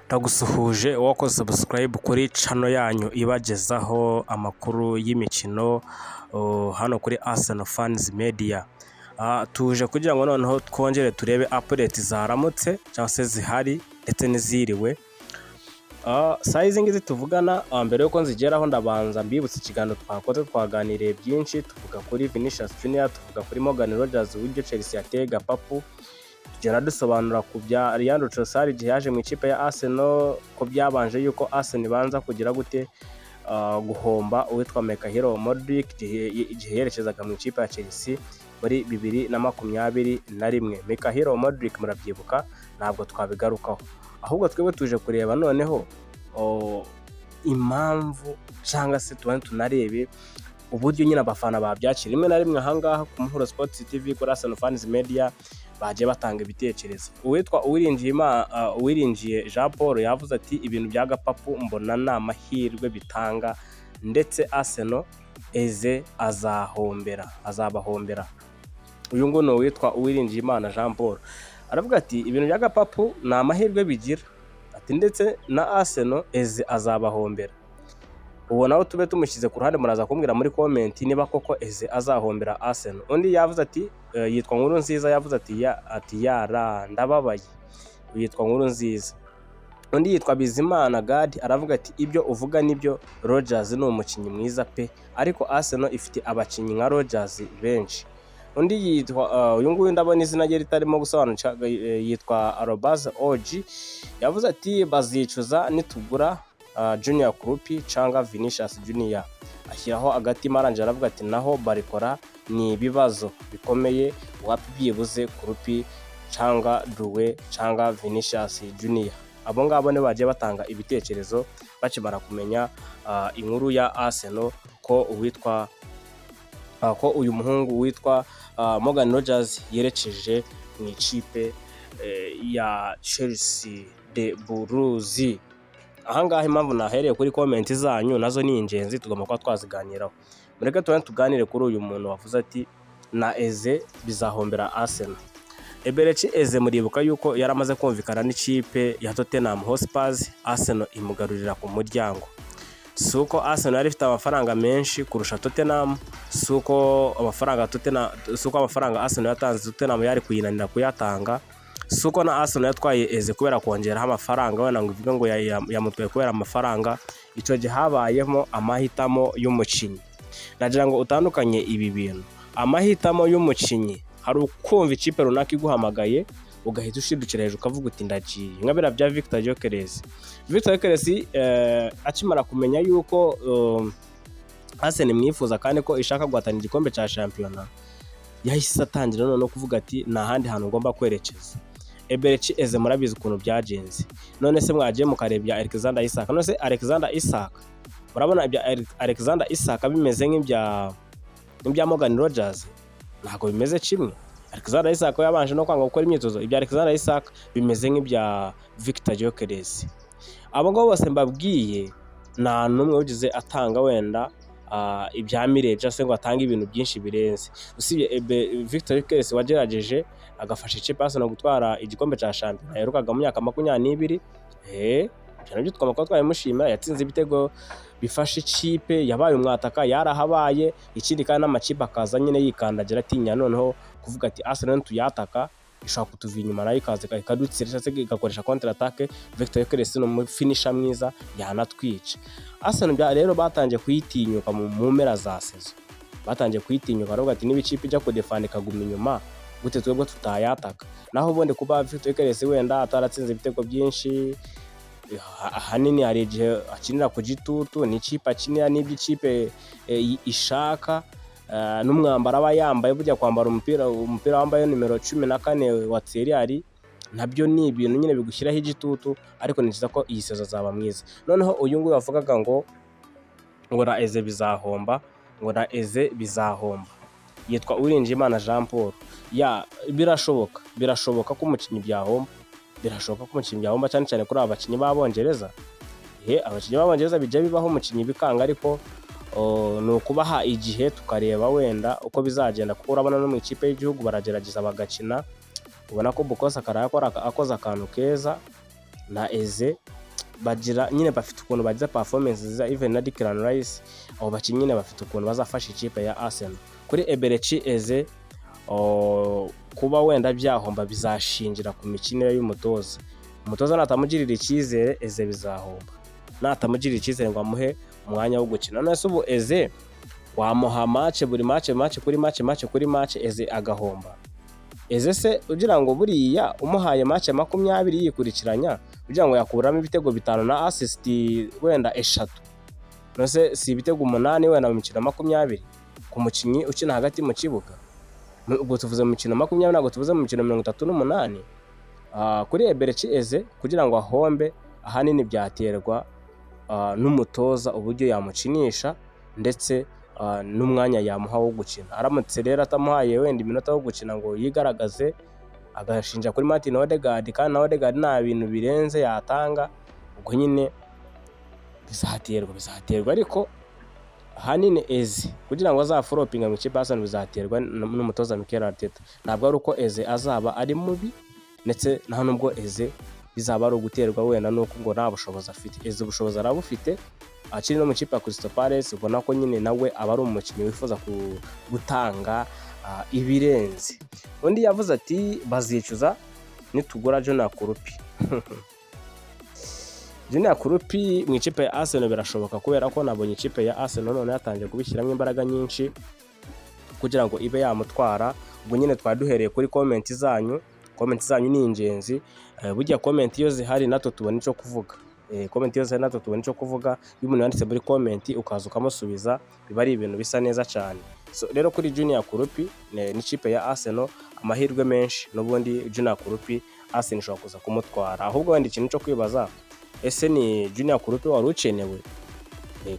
Ndagusuhuje wakoze subscribe kuri channel yanyu ibagezaho amakuru y'imikino hano kuri Arsenal Fans Media. Tuje kugira ngo noneho twongere turebe update zaramutse cyangwa se zihari ndetse n'iziriwe. Size ngizi tuvugana mbere yuko nzigeraho ndabanza mbibutse ikiganiro twakoze twaganiriye byinshi, tuvuga kuri Vinicius Junior, tuvuga kuri Morgan Rogers w'iryo Chelsea yateye gapapu, tugenda dusobanura ku bya Leandro Trossard igihe yaje mu ikipe ya Arsenal, ko byabanje yuko Arsenal ibanza kugira gute guhomba uwitwa Mikhailo Mudryk igihe yerekezaga mu ikipe ya Chelsea muri 2021. Mikhailo Mudryk murabyibuka, ntabwo twabigarukaho, ahubwo twebwe tuje kureba noneho impamvu cyangwa se tunarebe uburyo nyine abafana babyakira. Rimwe na rimwe ahangaha ku Muhuro Sports TV kuri Arsenal Fans Media bagiye batanga ibitekerezo. Uwitwa Uwiringiye Jean Paul yavuze ati ibintu bya gapapu mbona nta mahirwe bitanga, ndetse Arsenal eze azabahombera. Uyu ngo ni uwitwa Uwiringiyimana Jean Paul aravuga ati ibintu bya gapapu nta mahirwe bigira, ati ndetse na Arsenal eze azabahombera. Uwo nawe tube tumushyize ku ruhande, muraza kumbwira muri comment niba koko eze azahombera Arsenal. Undi yavuze ati yitwa Nkuru Nziza, yavuze ati yara ndababaye, yitwa Nkuru Nziza. Undi yitwa Bizimana Gad aravuga ati ibyo uvuga nibyo, Rogers ni umukinnyi mwiza pe, ariko Arsenal ifite abakinnyi nka Rogers benshi. Undi yitwa uyu nguyu ndabona izina rye ritarimo gusobanura, yitwa Arobaz OG, yavuze ati bazicuza nitugura Junior Krupi cyangwa Vinicius Junior. Ashyiraho agatima arangije aravuga ati naho barikora ni ibibazo bikomeye, wapi byibuze Krupi cyangwa Doué cyangwa Vinicius Junior. Abo ngabo ne bagiye batanga ibitekerezo bakimara kumenya inkuru ya Arsenal ko uyu muhungu witwa Morgan Rogers yerekeje mu ikipe ya Chelsea de Blues. Ahangaha impamvu nahereye kuri comment zanyu nazo ni ingenzi, tugomba kuba twaziganiraho. Mureke tuganire kuri uyu muntu wavuze ati na eze bizahombera Arsenal. Eberechi Eze muribuka yuko yaramaze kumvikana n'ikipe ya Tottenham Hotspur, Arsenal imugarurira ku muryango. Suko Arsenal yari ifite amafaranga menshi kurusha Tottenham, suko amafaranga Arsenal yatanze Tottenham yari kuyinanira kuyatanga, suko na Arsenal yatwaye eze kubera kongeraho amafaranga, wenda ngo ivuge ngo yamutwaye kubera amafaranga. Icyo gihe habayemo amahitamo y'umukinnyi. Nagira ngo utandukanye ibi bintu. Amahitamo y'umukinnyi, hari ukumva ikipe runaka iguhamagaye ugahita ushidukira hejuru ukavuga uti ndagiye, nka biriya bya Victor Gyökeres. Victor Gyökeres akimara kumenya yuko Arsenal imwifuza kandi ko ishaka guhatana igikombe cya shampiyona, yahise atangira noneho kuvuga ati nta handi hantu ugomba kwerekeza. Eberechi Eze murabizi ukuntu byagenze. None se mwagiye mukareba ibya Alexander Isak. None se Alexander Isak, murabona ibya Alexander Isak bimeze nk'ibya Morgan Rogers? Ntabwo bimeze kimwe. Alexander Isak yabanje no kwanga gukora imyitozo, ibya Alexander Isak bimeze nk'ibya Victor Gyökeres. Abo ngabo bose mbabwiye nta numwe ugize atanga wenda ibya Mireja se ngo atanga ibintu byinshi birenze, usibye Victor Gyökeres wagerageje agafasha ikipe Arsenal gutwara igikombe cya shampiyona yaherukaga mu myaka 22. Cyane byo twamakuba twabimushimira, yatsinze ibitego bifasha ikipe, yabaye umwataka, yarahabaye. Ikindi kandi n'amakipe akaza nyine yikandagira atinya noneho kuvuga ati Arsenal tuyataka ishaka kutuva inyuma nayo ikaza ikadutsira cyangwa igakoresha counter attack. Victor Gyökeres no mu finisher mwiza yanatwica. Arsenal rero batangiye kuyitinyuka mu mpera za sezo, batangiye kuyitinyuka aravuga ati niba ikipe ijya kudefanda ikaguma inyuma gute twebwe tutayataka. Naho ubundi kuba Victor Gyökeres wenda ataratsinze ibitego byinshi, ahanini hari igihe akinira ku gitutu, ni ikipe akinira n'iby'ikipe ishaka, n'umwambaro aba yambaye, burya kwambara umupira wambaye nimero 14 wa Thierry, nabyo ni ibintu nyine bigushyiraho igitutu, ariko ni cyiza ko iyi sezo zaba mwiza. Noneho uyu nguyu wavugaga ngo na eze bizahomba, yitwa Uwiringiyimana Jean Paul. Birashoboka ko umukinnyi byahomba, cyane cyane kuri abakinnyi b'Abongereza. Abakinnyi b'Abongereza bijya bibaho umukinnyi bikanga, ariko ni ukubaha igihe tukareba wenda uko bizagenda, kuko urabona no mu ikipe y'igihugu baragerageza bagakina, ubona ko Bukosa akoze akantu keza, na eze bagira nyine bafite ukuntu bagize performance za even na Declan Rice, abo bakinnyi nyine bafite ukuntu bazafasha ikipe ya Arsenal. Kuri Eberechi Eze kuba wenda byahomba bizashingira ku mikinire y'umutoza. Umutoza natamugirira icyizere Eze bizahomba, natamugirira icyizere ngo amuhe umwanya wo gukina. None se ubu Eze wamuha match buri match kuri match Eze agahomba? Eze se ugira ngo buriya umuhaye match 20 yikurikiranya ugira ngo yakuramo ibitego 5 na assist wenda 3, nose si ibitego 8 wenda mu mikino 20 ku mukinyi ukina hagati mu kibuga? Ubwo tuvuze mu mikino 20 ntabwo tuvuze mu mikino 38. Kuri Eberechi Eze kugira ngo ahombe ahanini byaterwa n'umutoza uburyo yamukinisha ndetse n'umwanya yamuha wo gukina. Aramutse rero atamuhaye wenda iminota yo gukina ngo yigaragaze, agashinja kuri Martin Odegaard kandi na Odegaard nta bintu birenze yatanga, ubwo nyine bizaterwa ariko ahanini Eze kugira ngo azaforopinga mu kipe Arsenal bizaterwa n'umutoza Mikel Arteta. Ntabwo ari uko Eze azaba ari mubi, ndetse naho nubwo Eze bizaba ari uguterwa wenda nuko ngo nta bushobozi afite. Eze ubushobozi arabufite, akiri no mu kipe ya Crystal Palace ubona ko nyine nawe aba ari umukinnyi wifuza gutanga ibirenze. Undi yavuze ati bazicuza nitugura Junior Kurupi. Junior Kurupi mu ikipe ya Arsenal birashoboka kubera ko nabonye ikipe ya Arsenal none yatangiye kubishyiramo imbaraga nyinshi kugira ngo ibe yamutwara. Ubwo nyine twaduhereye kuri comment zanyu ni ingenzi. Burya comment iyo zihari natwe tubona icyo kuvuga. Comment iyo zihari natwe tubona icyo kuvuga. Iyo umuntu yanditse muri comment ukaza ukamusubiza biba ari ibintu bisa neza cyane. So rero kuri Junior Kurupi n'ikipe ya Arsenal amahirwe menshi n'ubundi Junior Kurupi Arsenal ishobora kuza kumutwara. Ahubwo wenda ikintu cyo kwibaza, ese ni Junior Kurupi wari ukenewe?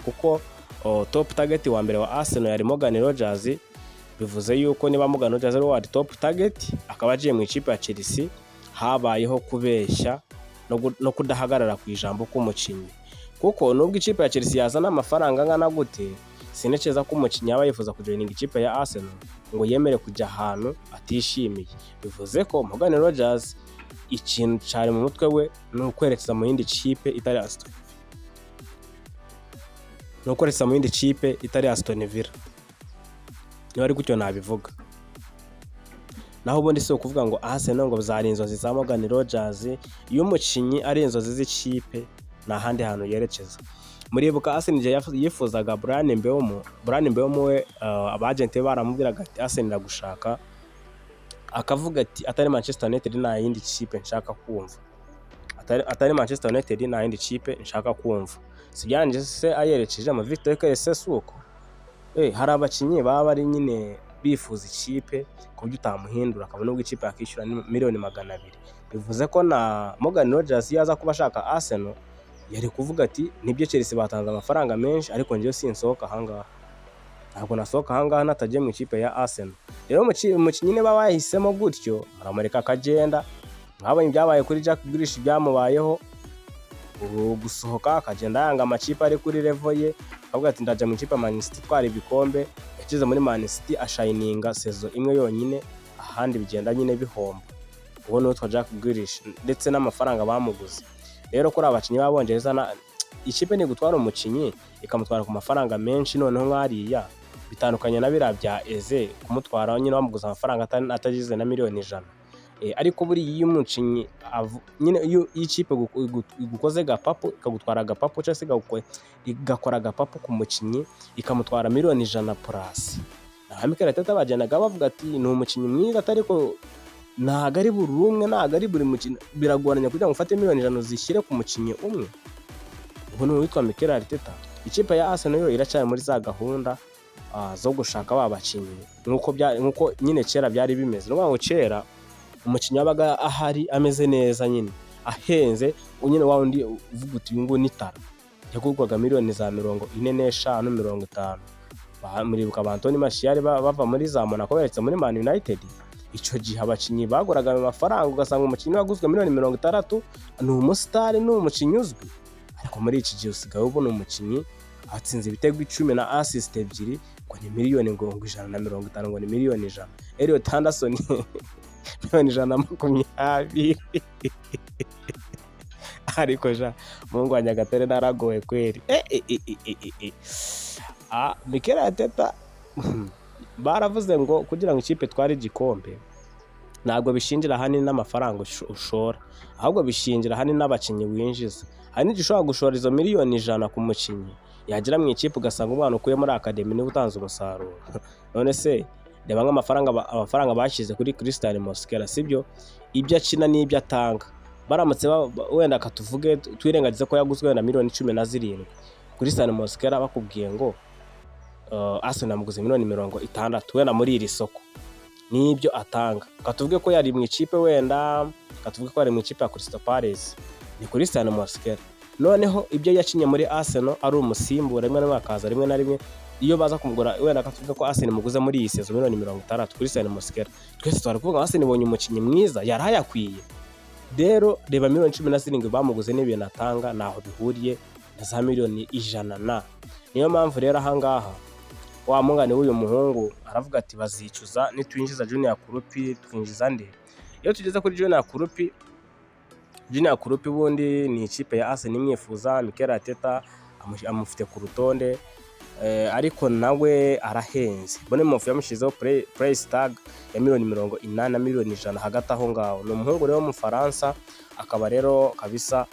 Kuko top target wa mbere wa Arsenal yari Morgan Rogers, bivuze yuko niba Morgan Rogers ari wa top target akaba agiye mu ikipe ya Chelsea, habayeho kubeshya no kudahagarara ku ijambo k'umukinnyi. Kuko nubwo ikipe ya Chelsea yazana amafaranga angana gute, sinekeza ko umukinnyi yaba yifuza kujoininga ikipe ya Arsenal ngo yemere kujya ahantu atishimiye. Bivuze ko Morgan Rogers ikintu cyari mu mutwe we ni ukwerekeza mu yindi kipe itari Aston, Aston Villa. Niba ari gutyo nabivuga. Naho ubundi si ukuvuga ngo Arsenal ngo bizari inzozi za Morgan Rogers. Iyo umukinnyi ari inzozi z'ikipe nta handi hantu yerekeza. Muribuka Arsenal yifuzaga Bryan Mbeumo we abagente baramubwiraga ati Arsenal iragushaka, akavuga ati atari Manchester United nta yindi kipe nshaka kumva, atari Manchester United nta yindi kipe nshaka kumva. Sibyanjye se ayerekeje ama Victor Kayses uko hari abakinnyi baba bari nyine bifuza ikipe ku buryo utamuhindura akabona ubwo ikipe yakishyura miliyoni 200. Bivuze ko na Morgan Rogers yaza kuba ashaka Arsenal yari kuvuga ati nibyo Chelsea batanze amafaranga menshi ariko njye sinsohoka ahangaha, ntabwo nasohoka ahangaha natagiye mu ikipe ya Arsenal. Rero umukinnyi niba bahisemo gutyo muramureka akagenda. Mwabonye ibyabaye kuri Jack Grealish byamubayeho, gusohoka akagenda yanga amakipe ari kuri level ye, akavuga ati ndajya mu ikipe ya Man City twara ibikombe. Yakize muri Man City ashininga season imwe yonyine, ahandi bigenda nyine bihomba. Uwo ni utwa Jack Grealish ndetse n'amafaranga bamuguze. Rero kuri abakinnyi b'Abongereza ikipe ni gutwara umukinnyi ikamutwara ku mafaranga menshi, noneho nk'ariya bitandukanye na bira bya Eze kumutwara nyine bamuguza amafaranga atagize na miliyoni 100. Ariko buri iyo umukinnyi nyine iyo ikipe igukoze gapapo ikagutwara gapapo cyangwa se igakora gapapo ku mukinnyi ikamutwara miliyoni 100 plus, na Mikel Arteta bagendaga bavuga ati ni umukinnyi mwiza ariko ntago ari buri umwe, ntago ari buri mukinnyi, biragoranye kugira ngo ufate miliyoni 100 zishyire ku mukinnyi umwe. Ubu ni witwa Mikel Arteta. Ikipe ya Arsenal yo iracyari muri za gahunda zo gushaka babakinnyi nkuko nyine kera byari bimeze. N'ubwo kera umukinnyi wabaga ahari ameze neza nyine ahenze nyine wa undi uvuga uti ngo nitara yagurwaga miliyoni za 45 50. Muribuka Anthony Martial bava muri za Monaco beretse muri Man United. Icyo gihe abakinnyi bagoraga amafaranga ugasanga umukinnyi waguzwe miliyoni 60 ni umustar, ni umukinnyi uzwi. Ariko muri iki gihe usigaye ubona umukinnyi atsinze ibitego 10 na assist 2 ngo ni miliyoni 150 ngo ni miliyoni 100. Elliot Henderson miliyoni 120. ariko ja Mungu wa Nyagatare naragowe kweri. Mikel Arteta baravuze ngo kugira ngo ikipe twari igikombe ntabwo bishingira ahanini n'amafaranga ushora, ahubwo bishingira ahanini n'abakinnyi winjiza. Hari n'igihe ushobora gushora izo miliyoni 100 ku mukinnyi, yagera mu ikipe ugasanga umwana ukuye muri akademi niwe utanze umusaruro. None se reba amafaranga bashyize kuri Christian Mosquera, sibyo? Ibyo akina n'ibyo atanga, baramutse wenda akatuvuge twirengagize ko yaguzwe na miliyoni 17, Christian Mosquera bakubwiye ngo Arsenal amuguze miliyoni 60 wenda muri iri soko, n'ibyo atanga. Katuvuge ko yari mu ikipe wenda, katuvuge ko yari mu ikipe ya Crystal Palace, ni Christian Mosquera. Noneho ibyo yakinye muri Arsenal ari umusimbura rimwe na rimwe akaza rimwe na rimwe, iyo baza kumugura wenda katuvuge ko Arsenal muguze muri iyi season miliyoni 60 Christian Mosquera, twese twari kuvuga Arsenal ibonye umukinnyi mwiza yarayakwiye. Rero reba miliyoni 17 bamuguze n'ibintu atanga naho bihuriye na za miliyoni 100. Niyo mpamvu rero ahangaha wa mungane w'uyu muhungu aravuga ati bazicuza nitwinjiza Junior Kurupi twinjiza nde. Iyo tugeze kuri Junior Kurupi bundi ni ikipe ya Arsenal imwifuza, Mikel Arteta amufite ku rutonde, ariko nawe arahenze. Bournemouth yamushyizeho price tag ya miliyoni 80 na miliyoni 100 hagati aho ngaho. Ni umuhungu rero mu Faransa, akaba rero kabisa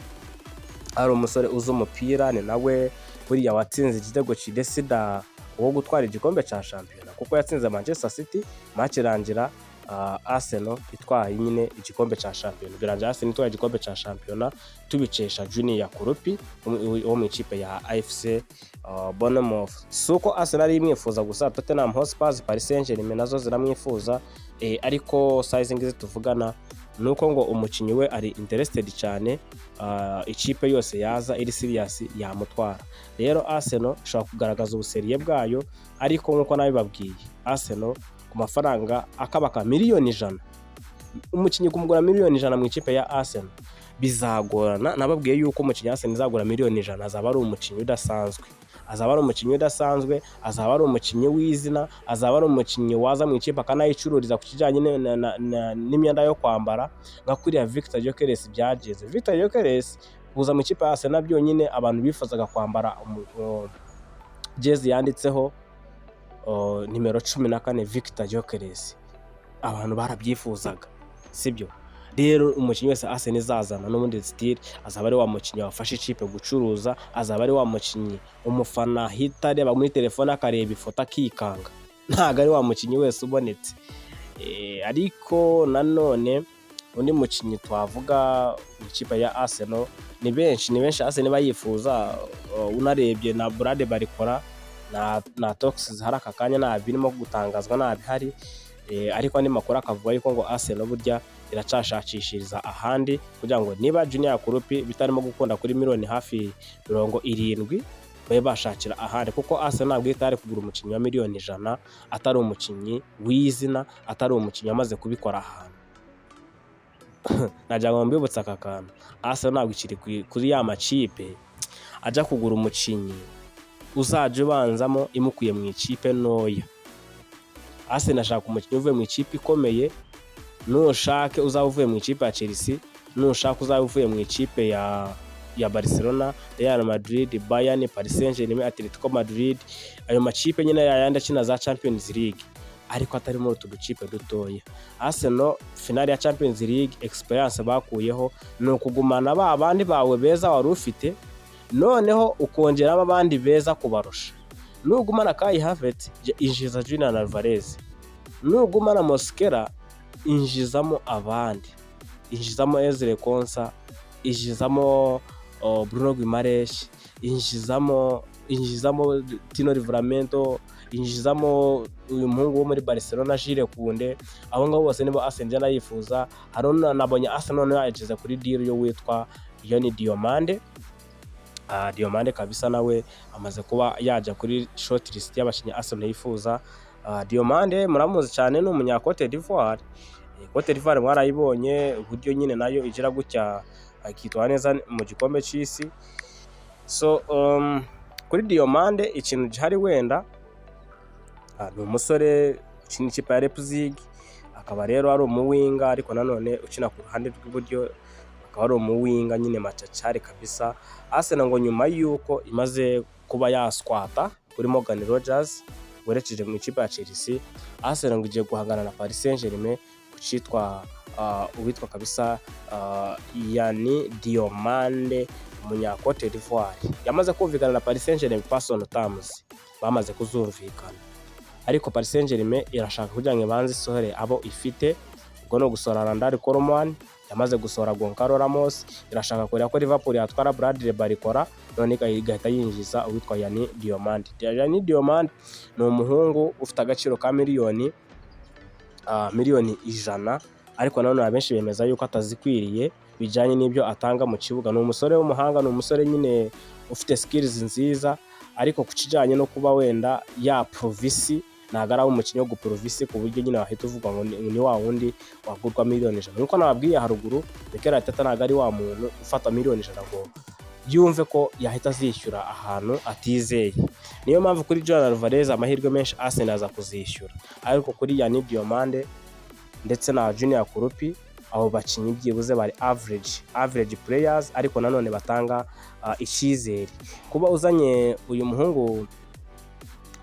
ari umusore uzi umupira, ni nawe buriya watsinze igitego kidesida wo gutwara igikombe cya shampiyona, kuko yatsinze Manchester City match irangira Arsenal itwaye nyine igikombe cya shampiyona. Birangira Arsenal itwaye igikombe cya shampiyona tubicesha Junior Kurupi wo mu ikipe ya AFC Bournemouth. Suko Arsenal imwifuza gusa, Tottenham Hotspur, Paris Saint-Germain nazo ziramwifuza, ariko sizing tuvugana nuko ngo umukinnyi we ari interested cyane, ikipe yose yaza iri serious yamutwara. Rero Arsenal ishobora kugaragaza ubuseriye bwayo, ariko nkuko nabibabwiye Arsenal ku mafaranga akabaka miliyoni 100, umukinnyi kumugura miliyoni 100 mu ikipe ya Arsenal bizagorana. Nababwiye yuko umukinnyi Arsenal izagura miliyoni 100 azaba ari umukinnyi udasanzwe, azaba ari umukinnyi w'izina, azaba ari umukinnyi waza mu ikipe akanayicururiza ku kijyanye n'imyenda yo kwambara, nka kuriya Victor Gyökeres byageze. Victor Gyökeres kuza mu ikipe ya Arsenal byonyine abantu bifuzaga kwambara jezi yanditseho nimero 14 Victor Gyökeres, abantu barabyifuzaga, sibyo? Rero umukinnyi wese Arsenal izazana n'ubundi still azaba ari wa mukinnyi wafashe ikipe gucuruza, azaba ari wa mukinnyi umufana hita areba muri telefone akareba ifoto akikanga, ntago ari wa mukinnyi wese ubonetse. Ariko nanone undi mukinnyi twavuga mu ikipe ya Arsenal ni benshi Arsenal bayifuza, unarebye na Brad Barikora na talks hari aka kanya nta birimo gutangazwa nta bihari, ariko andi makuru akavuga yuko ngo Arsenal burya iracashakishiriza ahandi kugira ngo niba Junior Kurupi bitarimo gukunda kuri miliyoni hafi 70 babe bashakira ahandi, kuko Arsenal ntabwo itari kugura umukinnyi wa miliyoni 100 atari umukinnyi w'izina, atari umukinnyi amaze kubikora ahantu. Najya ngo mbibutsa aka kantu, Arsenal ntabwo ikiri kuri ya makipe ajya kugura umukinnyi uzaje ubanzamo imukuye mu ikipe ntoya. Arsenal ashaka umukinnyi uvuye mu ikipe ikomeye, nushake uzaba uvuye mu ikipe ya Chelsea, nushaka uzaba uvuye mu ikipe ya Barcelona, Real Madrid, Bayern, Paris Saint-Germain, Atletico Madrid, ayo makipe nyine yayandi akina za Champions League, ariko atari muri utu dukipe dutoya. Arsenal finale ya Champions League experience bakuyeho ni ukugumana ba bandi bawe beza wari ufite, noneho ukongeramo abandi beza kubarusha. Nugumana Kai Havertz injiza Julian Alvarez, nugumana Mosquera injizamo abandi, injizamo Ezri Konsa, injizamo Bruno Guimaraes, injizamo Tino Livramento, injizamo uyu muhungu wo muri Barcelona Jules Koundé. Abo ngabo bose nibo Arsenal yifuza. Haruna nabonye Arsenal yagize kuri deal yo witwa Yoni Diomande. Diomande kabisa nawe amaze kuba yajya kuri shortlist y'abakinnyi Arsenal yifuza. Diomande muramuzi cyane ni umunya Cote d'Ivoire. Cote d'Ivoire mwarayibonye uburyo nyine nayo igira gutya akitwa neza mu gikombe cy'isi. So kuri Diomande ikintu gihari wenda ni umusore ukina ikipe ya Leipzig, akaba rero ari umuwinga ariko nanone ukina ku ruhande rw'iburyo, akaba ari umuwinga nyine macacari kabisa. Arsenal ngo nyuma yuko imaze kuba yaswata kuri Morgan Rogers werekeje mu ikipe ya Chelsea, Arsenal ngo igiye guhangana na Paris Saint-Germain ku cyitwa uwitwa kabisa Yani Diomande umunya Cote d'Ivoire. Yamaze kumvikana na Paris Saint-Germain personal terms, bamaze kuzumvikana, ariko Paris Saint-Germain irashaka kugira ngo ibanze isohore abo ifite. Ubwo no gusohora Randal Coleman, yamaze gusohora Goncalo Ramos, irashaka kureba ko Liverpool yatwara Bradley Barcola, none igahita yinjiza uwitwa Yani Diomande. Yani Diomande ni umuhungu ufite agaciro ka miliyoni 100, ariko nanone abenshi bemeza yuko atazikwiriye bijanye n'ibyo atanga mu kibuga. Ni umusore w'umuhanga, ni umusore nyine ufite skills nziza, ariko ku kijanye no kuba wenda ya provisi ntago ari umukinnyi wo guprovisi ku buryo nyine wahita uvuga ngo ni wa wundi wagurwa miliyoni 100. Nkuko nababwiye haruguru, Mikel Arteta ntago ari wa muntu ufata miliyoni 100 ngo yumve ko yahita azishyura ahantu atizeye. Niyo mpamvu kuri Julian Alvarez amahirwe menshi Arsenal aza kuzishyura, ariko kuri Yani Diomande ndetse na Junior Kurupi abo bakinnyi byibuze bari average players, ariko nanone batanga icyizere. Kuba uzanye uyu muhungu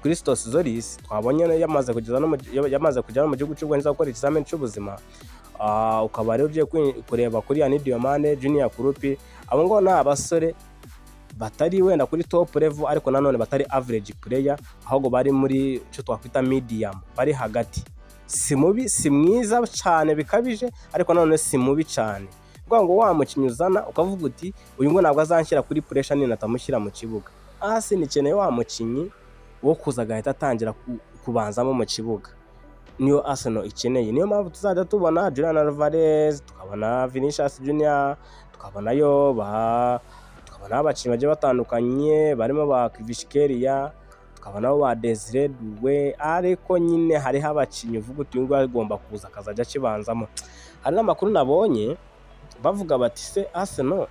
Christos Zolis twabonye yamaze kujya mu gihugu cy'Ubwongereza gukora ikizamini cy'ubuzima, ukaba rero ugiye kureba kuri Yani Diomande, Junior Kurupi, abo ngo ni abasore batari wenda kuri top level, ariko nanone batari average player, ahubwo bari muri cyo twakwita medium, bari hagati. Si mubi si mwiza cyane bikabije, ariko nanone si mubi cyane. Ngo wamukinnyi uzana ukavuga uti uyu ngo ntabwo azanshyira kuri pressure nini atamushyira mu kibuga. Hasi ni cyane wamukinnyi wo kuza gahita atangira kubanzamo mu kibuga, niyo Arsenal ikeneye. Niyo mpamvu tuzajya tubona Julian Alvarez, tukabona Vinicius Junior, tukabonayo tukabona abakinnyi bagiye batandukanye barimo ba Kvaratskhelia, tukabona ba Desire Doué, ariko nyine hariho abakinnyi uvuga uti ngo agomba kuza akazajya kibanzamo. Hari n'amakuru nabonye bavuga bati se Arsenal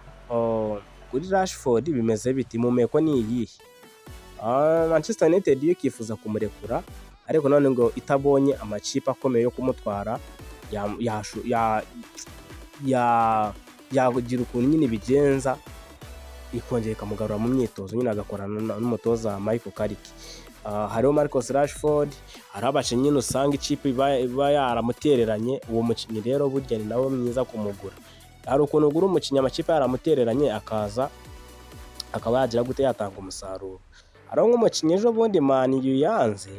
kuri Rashford bimeze biti, mumeko ni iyihe? Manchester United yikifuza kumurekura, ariko none ngo itabonye amakipe akomeye yo kumutwara yagira ukuntu nyine bigenza ikongera ikamugarura mu myitozo, nyine agakorana n'umutoza Michael Carrick. Hariho Marcus Rashford, hari abakinnyi nyine usanga ikipe iba yaramutereranye. Uwo mukinnyi rero burya ni nawe mwiza kumugura. Hari ukuntu ugura umukinnyi amakipe yaramutereranye akaza akaba yagira gute yatanga umusaruro. Hariho nk'umukinnyi ejo bundi Man U yanze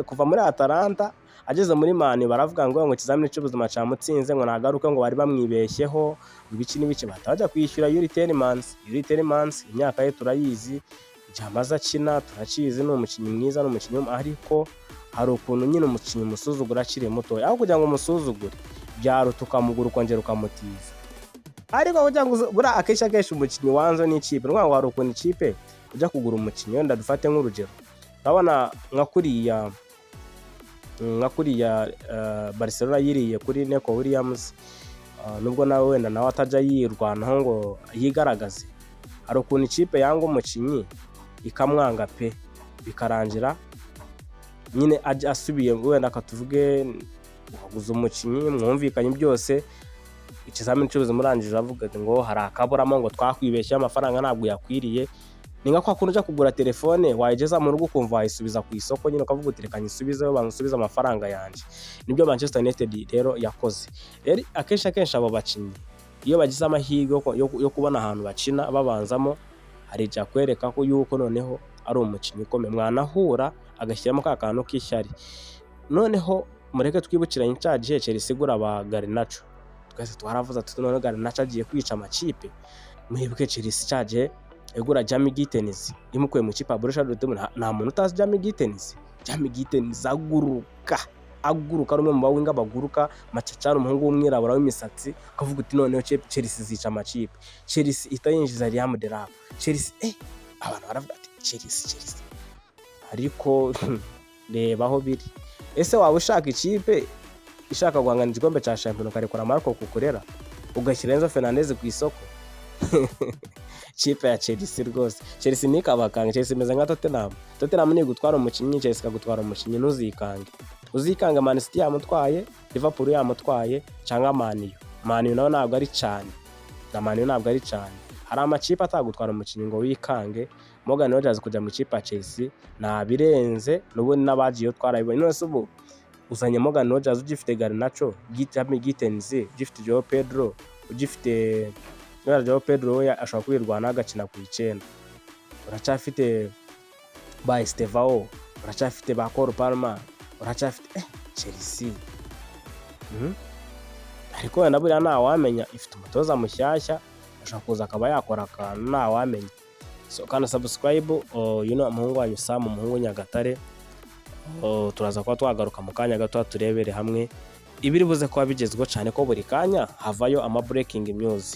kuva muri Atalanta ageze muri Man U, baravuga ngo ikizamini cy'ubuzima cyamutsinze, ngo nagaruke, ngo bari bamwibeshyeho ibiki n'ibiki, batajya kwishyura Yuri Tielemans. Imyaka ye turayizi, igihe akina turakizi, ni umukinnyi mwiza, ni umukinnyi, ariko hari ukuntu nyine umukinnyi umusuzugura akiri muto. Aho kugira ngo umusuzugure byaruta ukamugura ukongera ukamutiza. Ariko kugira ngo bura akenshi umukinnyi wanzo n'ikipe, ngo hari ukuntu ikipe ujya kugura umukinnyi, wenda dufate nk'urugero, urabona nka kuriya Barcelona yiriye kuri Neco Williams, nubwo nawe wenda nawe atajya yirwanaho ngo yigaragaze. Hari ukuntu ikipe yanga umukinnyi ikamwanga pe, bikarangira nyine asubiye wenda akatuvuge waguze umukinnyi mwumvikanye byose, ikizamini cy'ubuzima urangije avuga ngo hari akaburamo, ngo twakwibeshye amafaranga ntabwo yakwiriye. Ni nka kwa kuntu ujya kugura telefone wayigeza mu rugo ukumva wayisubiza ku isoko, nyine ukavuga uti reka nyisubizeho bansubiza amafaranga yanjye. Nibyo Manchester United rero yakoze. Rero akenshi abo bakinnyi iyo bagize amahirwe yo kubona ahantu bakina babanzamo, hari icyo kwereka ko yuko noneho ari umukinnyi ukomeye, mwanahura agashyiramo ka kantu k'ishyari. Noneho mureke twibukiranye cya gihe Chelsea igura ba Garnacho, twese twaravuze ati none Garnacho agiye kwica amakipe. Mwibuke Chelsea cya gihe egura Jamie Gittens imukuye mu kipe ya Borussia Dortmund. Nta muntu utazi Jamie Gittens aguruka rumwe mu bawinga baguruka macacana, umuhungu w'umwirabura w'imisatsi, ukavuga uti noneho Chelsea zica amakipe. Chelsea itayinjiza Liam Delap, Chelsea abantu baravuga ati Chelsea, ariko reba aho biri. Ese waba ushaka ikipe ishaka guhangana igikombe cya Champions ukarekura Marco Cucurella ugashyira Enzo Fernandez ku isoko? Ikipe ya Chelsea rwose, Chelsea nikabakanga. Chelsea imeze nka Tottenham ni gutwara umukinnyi, Chelsea kagutwara umukinnyi, uzikange Man City yamutwaye, Liverpool yamutwaye, cyangwa Man U. Man U nayo ntabwo ari cyane, na Man U ntabwo ari cyane. Hari amakipe atagutwara umukinnyi ngo wikange. Morgan Rogers kujya mu ikipe ya Chelsea nabirenze, n'ubundi n'abagiye twarabibonye. None se ubu uzanye Morgan Rogers ugifite Garnacho, Gittens, ugifite Joao Pedro, ugifite Joao Pedro we ashobora kwirwana agakina ku 9. Uracyafite ba Estevao, uracyafite ba Cole Palmer, uracyafite Chelsea. Ariko wenda buriya ntawamenya, ifite umutoza mushyashya ashobora kuza akaba yakora akantu ntawamenya. So kana subscribe, umuhungu wanyu Sam, umuhungu Nyagatare. Turaza kuba twagaruka mu kanya gato turebere hamwe ibiri buze kuba bigezweho cyane ko buri kanya havayo ama breaking news.